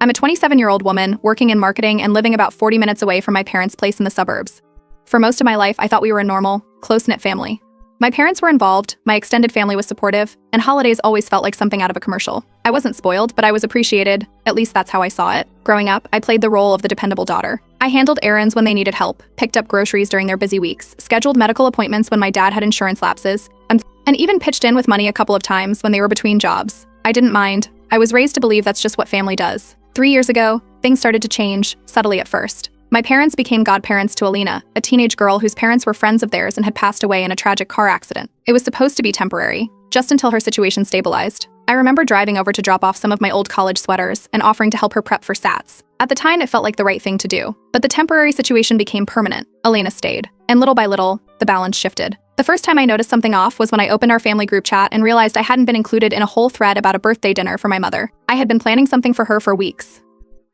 I'm a 27-year-old woman working in marketing and living about 40 minutes away from my parents' place in the suburbs. For most of my life, I thought we were a normal, close-knit family. My parents were involved, my extended family was supportive, and holidays always felt like something out of a commercial. I wasn't spoiled, but I was appreciated. At least that's how I saw it. Growing up, I played the role of the dependable daughter. I handled errands when they needed help, picked up groceries during their busy weeks, scheduled medical appointments when my dad had insurance lapses, and even pitched in with money a couple of times when they were between jobs. I didn't mind. I was raised to believe that's just what family does. 3 years ago, things started to change, subtly at first. My parents became godparents to Alina, a teenage girl whose parents were friends of theirs and had passed away in a tragic car accident. It was supposed to be temporary, just until her situation stabilized. I remember driving over to drop off some of my old college sweaters and offering to help her prep for SATs. At the time, it felt like the right thing to do. But the temporary situation became permanent. Alina stayed. And little by little, the balance shifted. The first time I noticed something off was when I opened our family group chat and realized I hadn't been included in a whole thread about a birthday dinner for my mother. I had been planning something for her for weeks.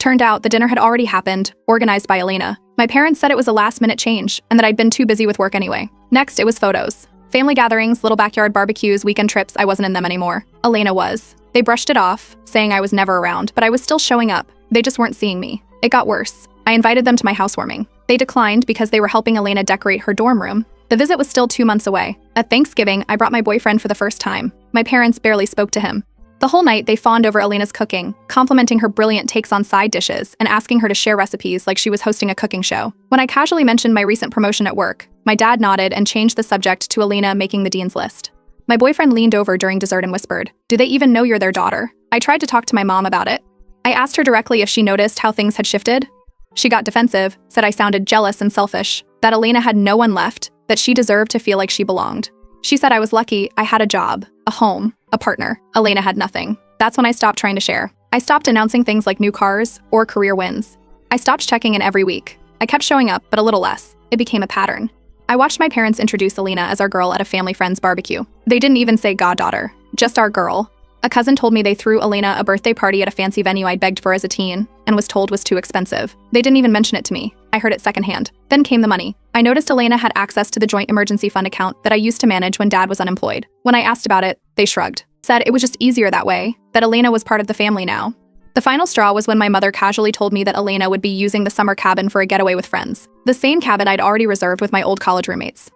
Turned out the dinner had already happened, organized by Alina. My parents said it was a last-minute change and that I'd been too busy with work anyway. Next, it was photos. Family gatherings, little backyard barbecues, weekend trips, I wasn't in them anymore. Alina was. They brushed it off, saying I was never around, but I was still showing up. They just weren't seeing me. It got worse. I invited them to my housewarming. They declined because they were helping Alina decorate her dorm room. The visit was still 2 months away. At Thanksgiving, I brought my boyfriend for the first time. My parents barely spoke to him. The whole night, they fawned over Alina's cooking, complimenting her brilliant takes on side dishes and asking her to share recipes like she was hosting a cooking show. When I casually mentioned my recent promotion at work, my dad nodded and changed the subject to Alina making the dean's list. My boyfriend leaned over during dessert and whispered, "Do they even know you're their daughter?" I tried to talk to my mom about it. I asked her directly if she noticed how things had shifted. She got defensive, said I sounded jealous and selfish, that Alina had no one left, that she deserved to feel like she belonged. She said I was lucky I had a job, a home, a partner. Alina had nothing. That's when I stopped trying to share. I stopped announcing things like new cars or career wins. I stopped checking in every week. I kept showing up, but a little less. It became a pattern. I watched my parents introduce Alina as our girl at a family friend's barbecue. They didn't even say goddaughter, just our girl. A cousin told me they threw Alina a birthday party at a fancy venue I'd begged for as a teen and was told was too expensive. They didn't even mention it to me. I heard it secondhand. Then came the money. I noticed Alina had access to the joint emergency fund account that I used to manage when dad was unemployed. When I asked about it, they shrugged. Said it was just easier that way, that Alina was part of the family now. The final straw was when my mother casually told me that Alina would be using the summer cabin for a getaway with friends, the same cabin I'd already reserved with my old college roommates.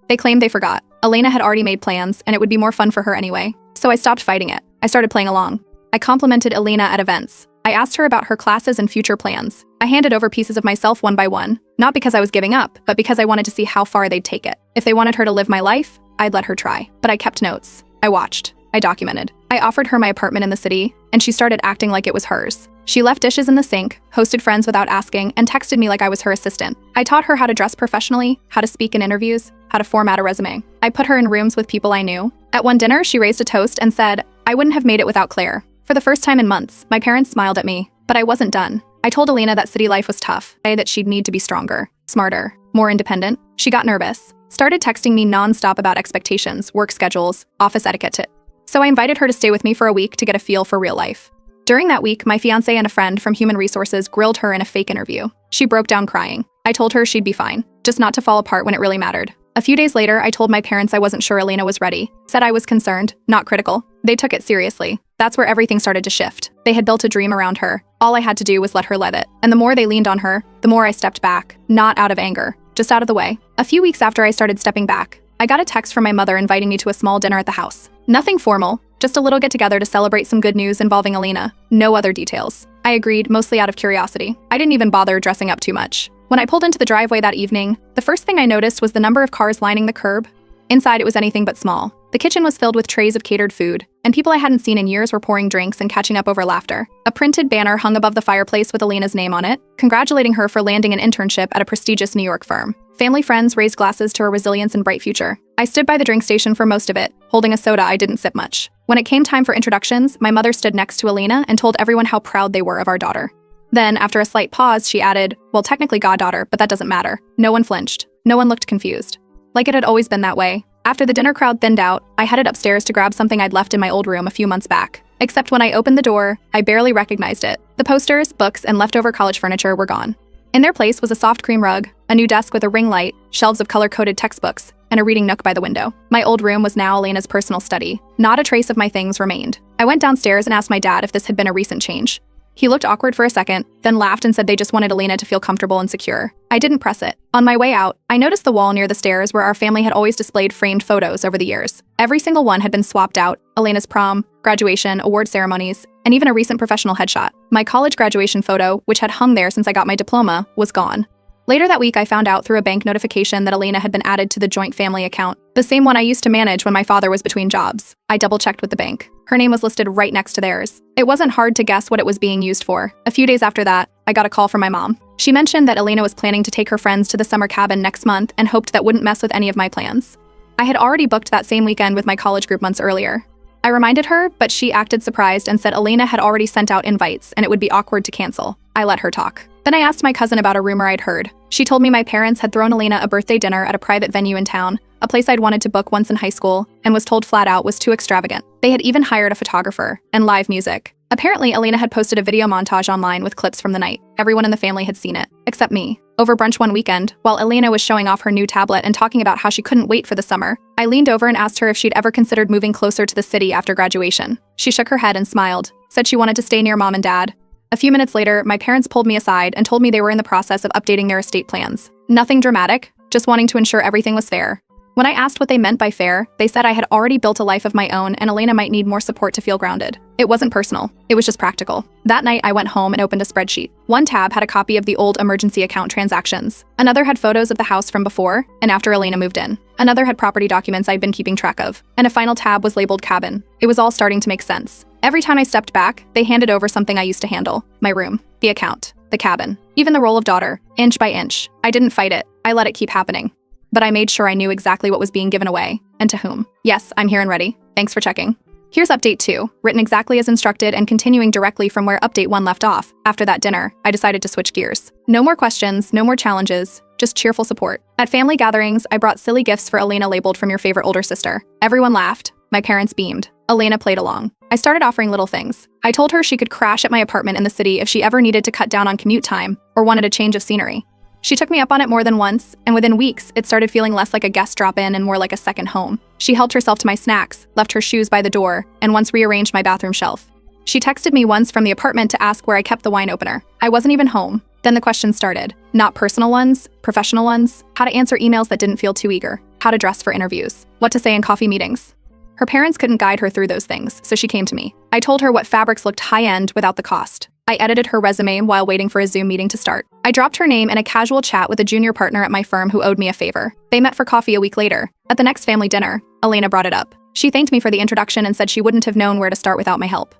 They claimed they forgot. Alina had already made plans, and it would be more fun for her anyway. So I stopped fighting it. I started playing along. I complimented Alina at events. I asked her about her classes and future plans. I handed over pieces of myself one by one, not because I was giving up, but because I wanted to see how far they'd take it. If they wanted her to live my life, I'd let her try. But I kept notes. I watched. I documented. I offered her my apartment in the city, and she started acting like it was hers. She left dishes in the sink, hosted friends without asking, and texted me like I was her assistant. I taught her how to dress professionally, how to speak in interviews, how to format a resume. I put her in rooms with people I knew. At one dinner, she raised a toast and said, "I wouldn't have made it without Claire." For the first time in months, my parents smiled at me, but I wasn't done. I told Alina that city life was tough, that she'd need to be stronger, smarter, more independent. She got nervous, started texting me nonstop about expectations, work schedules, office etiquette. So I invited her to stay with me for a week to get a feel for real life. During that week, my fiancé and a friend from Human Resources grilled her in a fake interview. She broke down crying. I told her she'd be fine, just not to fall apart when it really mattered. A few days later, I told my parents I wasn't sure Alina was ready. Said I was concerned, not critical. They took it seriously. That's where everything started to shift. They had built a dream around her. All I had to do was let her live it. And the more they leaned on her, the more I stepped back. Not out of anger, just out of the way. A few weeks after I started stepping back, I got a text from my mother inviting me to a small dinner at the house. Nothing formal, just a little get-together to celebrate some good news involving Alina. No other details. I agreed, mostly out of curiosity. I didn't even bother dressing up too much. When I pulled into the driveway that evening, the first thing I noticed was the number of cars lining the curb. Inside, it was anything but small. The kitchen was filled with trays of catered food, and people I hadn't seen in years were pouring drinks and catching up over laughter. A printed banner hung above the fireplace with Alina's name on it, congratulating her for landing an internship at a prestigious New York firm. Family friends raised glasses to her resilience and bright future. I stood by the drink station for most of it, holding a soda I didn't sip much. When it came time for introductions, my mother stood next to Alina and told everyone how proud they were of our daughter. Then, after a slight pause, she added, "Well, technically goddaughter, but that doesn't matter." No one flinched. No one looked confused. Like it had always been that way. After the dinner crowd thinned out, I headed upstairs to grab something I'd left in my old room a few months back. Except when I opened the door, I barely recognized it. The posters, books, and leftover college furniture were gone. In their place was a soft cream rug, a new desk with a ring light, shelves of color-coded textbooks, and a reading nook by the window. My old room was now Alina's personal study. Not a trace of my things remained. I went downstairs and asked my dad if this had been a recent change. He looked awkward for a second, then laughed and said they just wanted Elena to feel comfortable and secure. I didn't press it. On my way out, I noticed the wall near the stairs where our family had always displayed framed photos over the years. Every single one had been swapped out: Elena's prom, graduation, award ceremonies, and even a recent professional headshot. My college graduation photo, which had hung there since I got my diploma, was gone. Later that week, I found out through a bank notification that Elena had been added to the joint family account, the same one I used to manage when my father was between jobs. I double-checked with the bank. Her name was listed right next to theirs. It wasn't hard to guess what it was being used for. A few days after that, I got a call from my mom. She mentioned that Elena was planning to take her friends to the summer cabin next month and hoped that wouldn't mess with any of my plans. I had already booked that same weekend with my college group months earlier. I reminded her, but she acted surprised and said Elena had already sent out invites and it would be awkward to cancel. I let her talk. Then I asked my cousin about a rumor I'd heard. She told me my parents had thrown Elena a birthday dinner at a private venue in town, a place I'd wanted to book once in high school, and was told flat out was too extravagant. They had even hired a photographer and live music. Apparently, Elena had posted a video montage online with clips from the night. Everyone in the family had seen it, except me. Over brunch one weekend, while Elena was showing off her new tablet and talking about how she couldn't wait for the summer, I leaned over and asked her if she'd ever considered moving closer to the city after graduation. She shook her head and smiled, said she wanted to stay near mom and dad. A few minutes later, my parents pulled me aside and told me they were in the process of updating their estate plans. Nothing dramatic, just wanting to ensure everything was fair. When I asked what they meant by fair, they said I had already built a life of my own and Elena might need more support to feel grounded. It wasn't personal, it was just practical. That night, I went home and opened a spreadsheet. One tab had a copy of the old emergency account transactions. Another had photos of the house from before and after Elena moved in. Another had property documents I'd been keeping track of. And a final tab was labeled cabin. It was all starting to make sense. Every time I stepped back, they handed over something I used to handle. My room, the account, the cabin, even the role of daughter, inch by inch. I didn't fight it. I let it keep happening. But I made sure I knew exactly what was being given away, and to whom. Yes, I'm here and ready. Thanks for checking. Here's Update 2, written exactly as instructed and continuing directly from where Update 1 left off. After that dinner, I decided to switch gears. No more questions, no more challenges, just cheerful support. At family gatherings, I brought silly gifts for Elena labeled from your favorite older sister. Everyone laughed. My parents beamed. Elena played along. I started offering little things. I told her she could crash at my apartment in the city if she ever needed to cut down on commute time or wanted a change of scenery. She took me up on it more than once, and within weeks, it started feeling less like a guest drop-in and more like a second home. She helped herself to my snacks, left her shoes by the door, and once rearranged my bathroom shelf. She texted me once from the apartment to ask where I kept the wine opener. I wasn't even home. Then the questions started. Not personal ones, professional ones, how to answer emails that didn't feel too eager, how to dress for interviews, what to say in coffee meetings. Her parents couldn't guide her through those things, so she came to me. I told her what fabrics looked high-end without the cost. I edited her resume while waiting for a Zoom meeting to start. I dropped her name in a casual chat with a junior partner at my firm who owed me a favor. They met for coffee a week later. At the next family dinner, Elena brought it up. She thanked me for the introduction and said she wouldn't have known where to start without my help.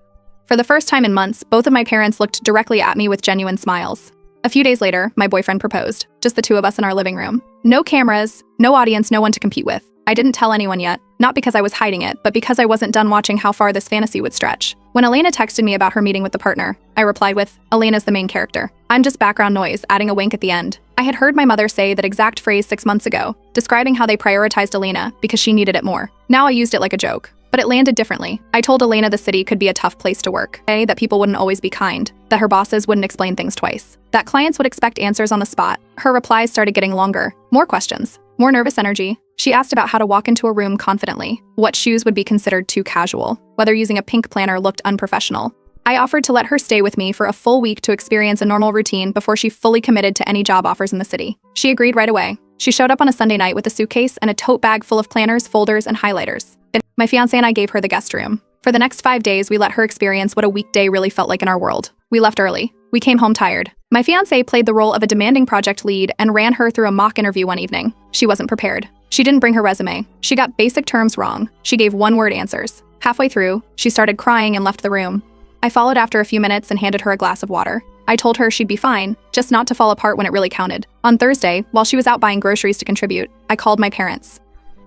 For the first time in months, both of my parents looked directly at me with genuine smiles. A few days later, my boyfriend proposed. Just the two of us in our living room. No cameras, no audience, no one to compete with. I didn't tell anyone yet, not because I was hiding it, but because I wasn't done watching how far this fantasy would stretch. When Elena texted me about her meeting with the partner, I replied with, "Elena's the main character. I'm just background noise," adding a wink at the end. I had heard my mother say that exact phrase 6 months ago, describing how they prioritized Elena because she needed it more. Now I used it like a joke. But it landed differently. I told Elena the city could be a tough place to work, that people wouldn't always be kind, that her bosses wouldn't explain things twice, that clients would expect answers on the spot. Her replies started getting longer, more questions, more nervous energy. She asked about how to walk into a room confidently, what shoes would be considered too casual, whether using a pink planner looked unprofessional. I offered to let her stay with me for a full week to experience a normal routine before she fully committed to any job offers in the city. She agreed right away. She showed up on a Sunday night with a suitcase and a tote bag full of planners, folders, and highlighters. My fiancé and I gave her the guest room. For the next 5 days, we let her experience what a weekday really felt like in our world. We left early. We came home tired. My fiancé played the role of a demanding project lead and ran her through a mock interview one evening. She wasn't prepared. She didn't bring her resume. She got basic terms wrong. She gave one-word answers. Halfway through, she started crying and left the room. I followed after a few minutes and handed her a glass of water. I told her she'd be fine, just not to fall apart when it really counted. On Thursday, while she was out buying groceries to contribute, I called my parents.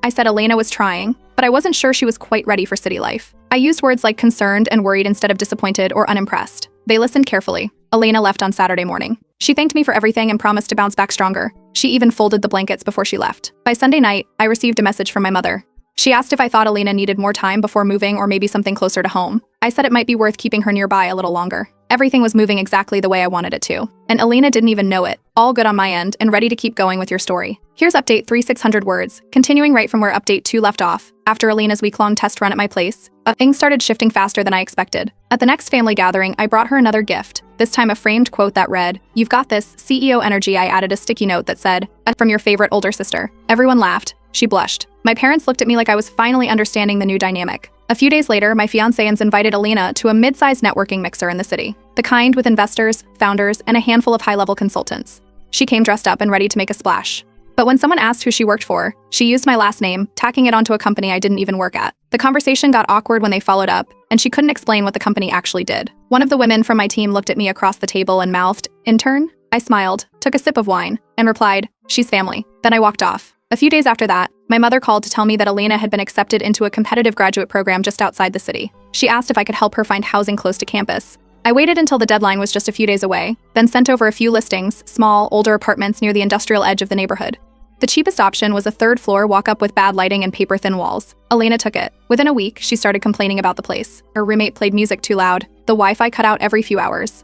I said Elena was trying, but I wasn't sure she was quite ready for city life. I used words like concerned and worried instead of disappointed or unimpressed. They listened carefully. Elena left on Saturday morning. She thanked me for everything and promised to bounce back stronger. She even folded the blankets before she left. By Sunday night, I received a message from my mother. She asked if I thought Elena needed more time before moving or maybe something closer to home. I said it might be worth keeping her nearby a little longer. Everything was moving exactly the way I wanted it to. And Alina didn't even know it. All good on my end and ready to keep going with your story. Here's update 3 600 words, continuing right from where update 2 left off. After Alina's week-long test run at my place, things started shifting faster than I expected. At the next family gathering, I brought her another gift, this time a framed quote that read, "You've got this, CEO energy." I added a sticky note that said, "From your favorite older sister." Everyone laughed. She blushed. My parents looked at me like I was finally understanding the new dynamic. A few days later, my fiancé invited Alina to a mid-sized networking mixer in the city, the kind with investors, founders, and a handful of high-level consultants. She came dressed up and ready to make a splash. But when someone asked who she worked for, she used my last name, tacking it onto a company I didn't even work at. The conversation got awkward when they followed up, and she couldn't explain what the company actually did. One of the women from my team looked at me across the table and mouthed, "Intern?" I smiled, took a sip of wine, and replied, "She's family." Then I walked off. A few days after that, my mother called to tell me that Alina had been accepted into a competitive graduate program just outside the city. She asked if I could help her find housing close to campus. I waited until the deadline was just a few days away, then sent over a few listings, small, older apartments near the industrial edge of the neighborhood. The cheapest option was a third-floor walk-up with bad lighting and paper-thin walls. Alina took it. Within a week, she started complaining about the place. Her roommate played music too loud. The Wi-Fi cut out every few hours.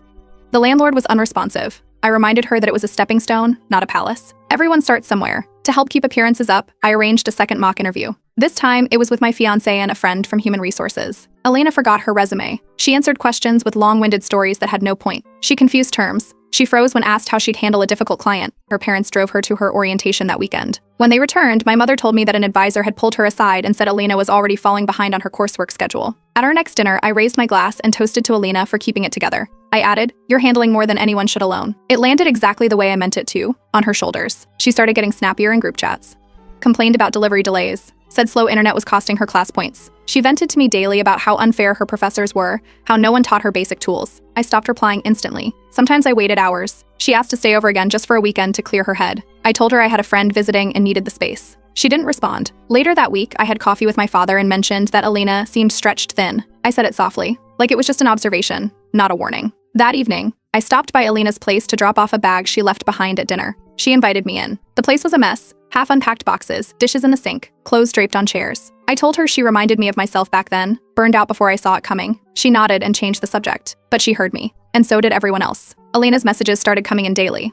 The landlord was unresponsive. I reminded her that it was a stepping stone, not a palace. Everyone starts somewhere. To help keep appearances up, I arranged a second mock interview. This time, it was with my fiancé and a friend from Human Resources. Alina forgot her resume. She answered questions with long-winded stories that had no point. She confused terms. She froze when asked how she'd handle a difficult client. Her parents drove her to her orientation that weekend. When they returned, my mother told me that an advisor had pulled her aside and said Alina was already falling behind on her coursework schedule. At our next dinner, I raised my glass and toasted to Alina for keeping it together. I added, "You're handling more than anyone should alone." It landed exactly the way I meant it to, on her shoulders. She started getting snappier in group chats. Complained about delivery delays. Said slow internet was costing her class points. She vented to me daily about how unfair her professors were, how no one taught her basic tools. I stopped replying instantly. Sometimes I waited hours. She asked to stay over again just for a weekend to clear her head. I told her I had a friend visiting and needed the space. She didn't respond. Later that week, I had coffee with my father and mentioned that Alina seemed stretched thin. I said it softly, like it was just an observation, not a warning. That evening, I stopped by Alina's place to drop off a bag she left behind at dinner. She invited me in. The place was a mess. Half-unpacked boxes, dishes in the sink, clothes draped on chairs. I told her she reminded me of myself back then, burned out before I saw it coming. She nodded and changed the subject, but she heard me, and so did everyone else. Alina's messages started coming in daily.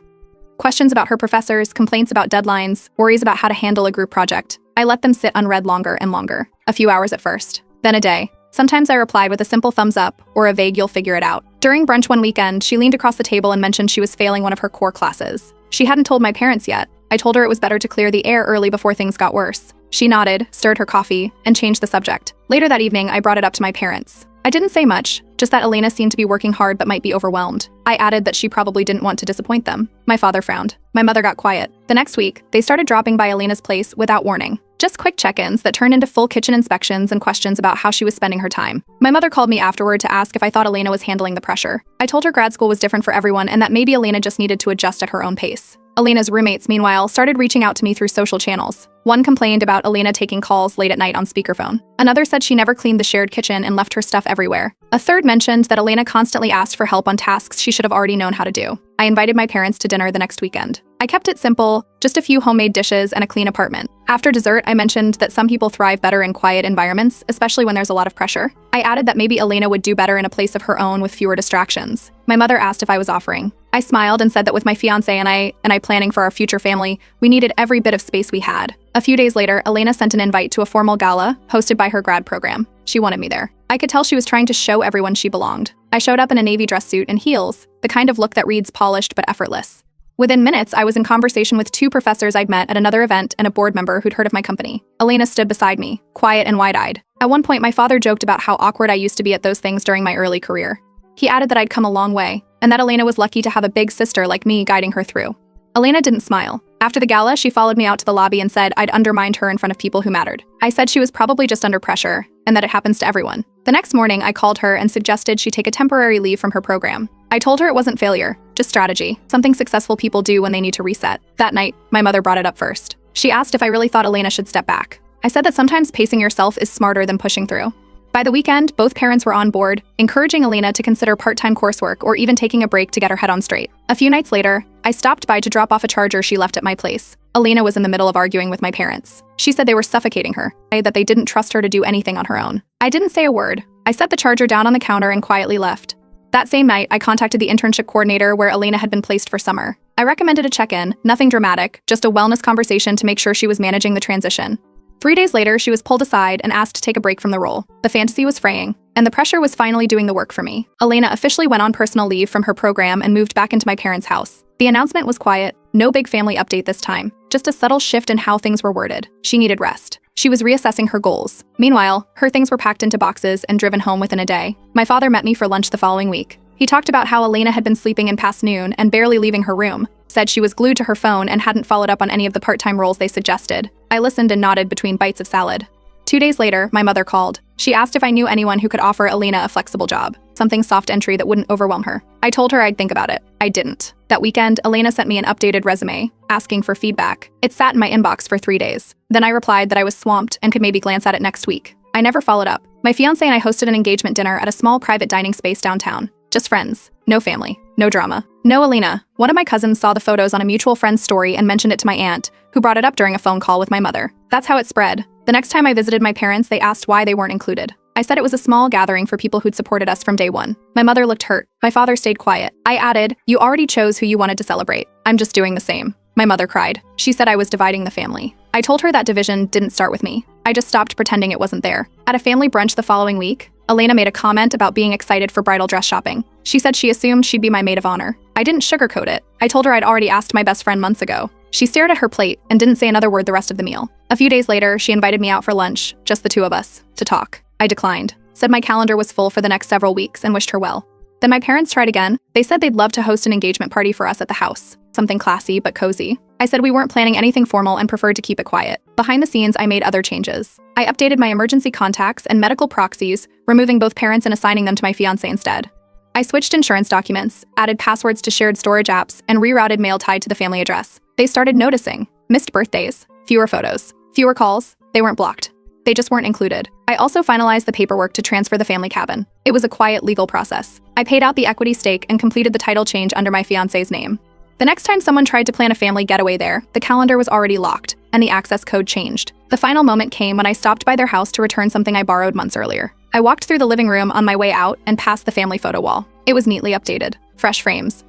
Questions about her professors, complaints about deadlines, worries about how to handle a group project. I let them sit unread longer and longer, a few hours at first, then a day. Sometimes I replied with a simple thumbs up or a vague "you'll figure it out." During brunch one weekend, she leaned across the table and mentioned she was failing one of her core classes. She hadn't told my parents yet. I told her it was better to clear the air early before things got worse. She nodded, stirred her coffee, and changed the subject. Later that evening, I brought it up to my parents. I didn't say much, just that Alina seemed to be working hard but might be overwhelmed. I added that she probably didn't want to disappoint them. My father frowned. My mother got quiet. The next week, they started dropping by Alina's place without warning. Just quick check-ins that turned into full kitchen inspections and questions about how she was spending her time. My mother called me afterward to ask if I thought Alina was handling the pressure. I told her grad school was different for everyone and that maybe Alina just needed to adjust at her own pace. Alina's roommates, meanwhile, started reaching out to me through social channels. One complained about Alina taking calls late at night on speakerphone. Another said she never cleaned the shared kitchen and left her stuff everywhere. A third mentioned that Alina constantly asked for help on tasks she should have already known how to do. I invited my parents to dinner the next weekend. I kept it simple, just a few homemade dishes and a clean apartment. After dessert, I mentioned that some people thrive better in quiet environments, especially when there's a lot of pressure. I added that maybe Alina would do better in a place of her own with fewer distractions. My mother asked if I was offering. I smiled and said that with my fiancé and I planning for our future family, we needed every bit of space we had. A few days later, Alina sent an invite to a formal gala hosted by her grad program. She wanted me there. I could tell she was trying to show everyone she belonged. I showed up in a navy dress suit and heels, the kind of look that reads polished but effortless. Within minutes, I was in conversation with two professors I'd met at another event and a board member who'd heard of my company. Alina stood beside me, quiet and wide-eyed. At one point, my father joked about how awkward I used to be at those things during my early career. He added that I'd come a long way, and that Alina was lucky to have a big sister like me guiding her through. Alina didn't smile. After the gala, she followed me out to the lobby and said I'd undermined her in front of people who mattered. I said she was probably just under pressure, and that it happens to everyone. The next morning, I called her and suggested she take a temporary leave from her program. I told her it wasn't failure, just strategy, something successful people do when they need to reset. That night, my mother brought it up first. She asked if I really thought Alina should step back. I said that sometimes pacing yourself is smarter than pushing through. By the weekend, both parents were on board, encouraging Alina to consider part-time coursework or even taking a break to get her head on straight. A few nights later, I stopped by to drop off a charger she left at my place. Alina was in the middle of arguing with my parents. She said they were suffocating her, that they didn't trust her to do anything on her own. I didn't say a word. I set the charger down on the counter and quietly left. That same night, I contacted the internship coordinator where Elena had been placed for summer. I recommended a check-in, nothing dramatic, just a wellness conversation to make sure she was managing the transition. 3 days later, she was pulled aside and asked to take a break from the role. The fantasy was fraying, and the pressure was finally doing the work for me. Elena officially went on personal leave from her program and moved back into my parents' house. The announcement was quiet, no big family update this time, just a subtle shift in how things were worded. She needed rest. She was reassessing her goals. Meanwhile, her things were packed into boxes and driven home within a day. My father met me for lunch the following week. He talked about how Elena had been sleeping in past noon and barely leaving her room, said she was glued to her phone and hadn't followed up on any of the part-time roles they suggested. I listened and nodded between bites of salad. 2 days later, my mother called. She asked if I knew anyone who could offer Elena a flexible job, something soft entry that wouldn't overwhelm her. I told her I'd think about it. I didn't. That weekend, Elena sent me an updated resume, asking for feedback. It sat in my inbox for 3 days. Then I replied that I was swamped and could maybe glance at it next week. I never followed up. My fiancé and I hosted an engagement dinner at a small private dining space downtown. Just friends. No family. No drama. No Elena. One of my cousins saw the photos on a mutual friend's story and mentioned it to my aunt, who brought it up during a phone call with my mother. That's how it spread. The next time I visited my parents, they asked why they weren't included. I said it was a small gathering for people who'd supported us from day one. My mother looked hurt. My father stayed quiet. I added, "You already chose who you wanted to celebrate. I'm just doing the same." My mother cried. She said I was dividing the family. I told her that division didn't start with me. I just stopped pretending it wasn't there. At a family brunch the following week, Elena made a comment about being excited for bridal dress shopping. She said she assumed she'd be my maid of honor. I didn't sugarcoat it. I told her I'd already asked my best friend months ago. She stared at her plate and didn't say another word the rest of the meal. A few days later, she invited me out for lunch, just the two of us, to talk. I declined, said my calendar was full for the next several weeks and wished her well. Then my parents tried again. They said they'd love to host an engagement party for us at the house. Something classy but cozy. I said we weren't planning anything formal and preferred to keep it quiet. Behind the scenes, I made other changes. I updated my emergency contacts and medical proxies, removing both parents and assigning them to my fiancé instead. I switched insurance documents, added passwords to shared storage apps, and rerouted mail tied to the family address. They started noticing. Missed birthdays, fewer photos, fewer calls. They weren't blocked. They just weren't included. I also finalized the paperwork to transfer the family cabin. It was a quiet legal process. I paid out the equity stake and completed the title change under my fiancé's name. The next time someone tried to plan a family getaway there, the calendar was already locked, and the access code changed. The final moment came when I stopped by their house to return something I borrowed months earlier. I walked through the living room on my way out and past the family photo wall. It was neatly updated. Fresh frames.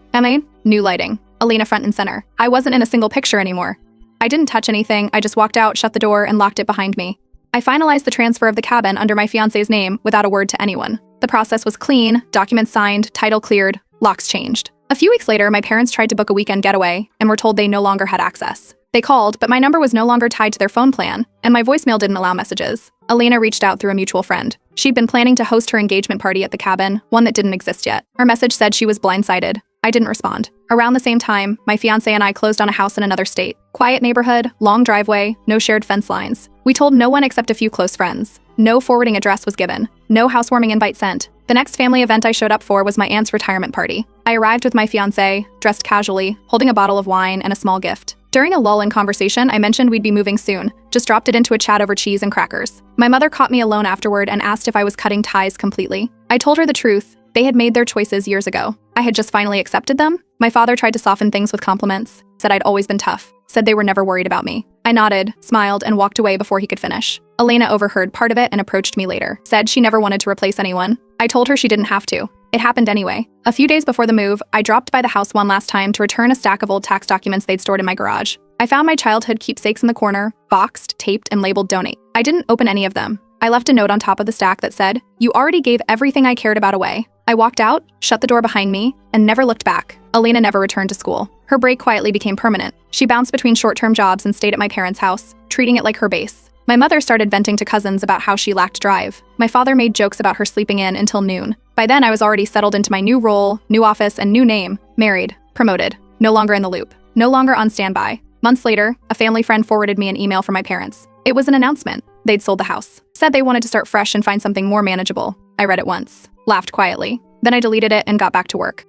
New lighting. Elena front and center. I wasn't in a single picture anymore. I didn't touch anything. I just walked out, shut the door, and locked it behind me. I finalized the transfer of the cabin under my fiancé's name without a word to anyone. The process was clean, documents signed, title cleared, locks changed. A few weeks later, my parents tried to book a weekend getaway and were told they no longer had access. They called, but my number was no longer tied to their phone plan, and my voicemail didn't allow messages. Elena reached out through a mutual friend. She'd been planning to host her engagement party at the cabin, one that didn't exist yet. Her message said she was blindsided. I didn't respond. Around the same time, my fiancé and I closed on a house in another state. Quiet neighborhood, long driveway, no shared fence lines. We told no one except a few close friends. No forwarding address was given. No housewarming invite sent. The next family event I showed up for was my aunt's retirement party. I arrived with my fiancé, dressed casually, holding a bottle of wine and a small gift. During a lull in conversation, I mentioned we'd be moving soon, just dropped it into a chat over cheese and crackers. My mother caught me alone afterward and asked if I was cutting ties completely. I told her the truth. They had made their choices years ago. I had just finally accepted them. My father tried to soften things with compliments, said I'd always been tough, said they were never worried about me. I nodded, smiled, and walked away before he could finish. Elena overheard part of it and approached me later, said she never wanted to replace anyone. I told her she didn't have to. It happened anyway. A few days before the move, I dropped by the house one last time to return a stack of old tax documents they'd stored in my garage. I found my childhood keepsakes in the corner, boxed, taped, and labeled donate. I didn't open any of them. I left a note on top of the stack that said, "You already gave everything I cared about away." I walked out, shut the door behind me, and never looked back. Elena never returned to school. Her break quietly became permanent. She bounced between short-term jobs and stayed at my parents' house, treating it like her base. My mother started venting to cousins about how she lacked drive. My father made jokes about her sleeping in until noon. By then, I was already settled into my new role, new office, and new name. Married, promoted, no longer in the loop, no longer on standby. Months later, a family friend forwarded me an email from my parents. It was an announcement. They'd sold the house. Said they wanted to start fresh and find something more manageable. I read it once, laughed quietly. Then I deleted it and got back to work.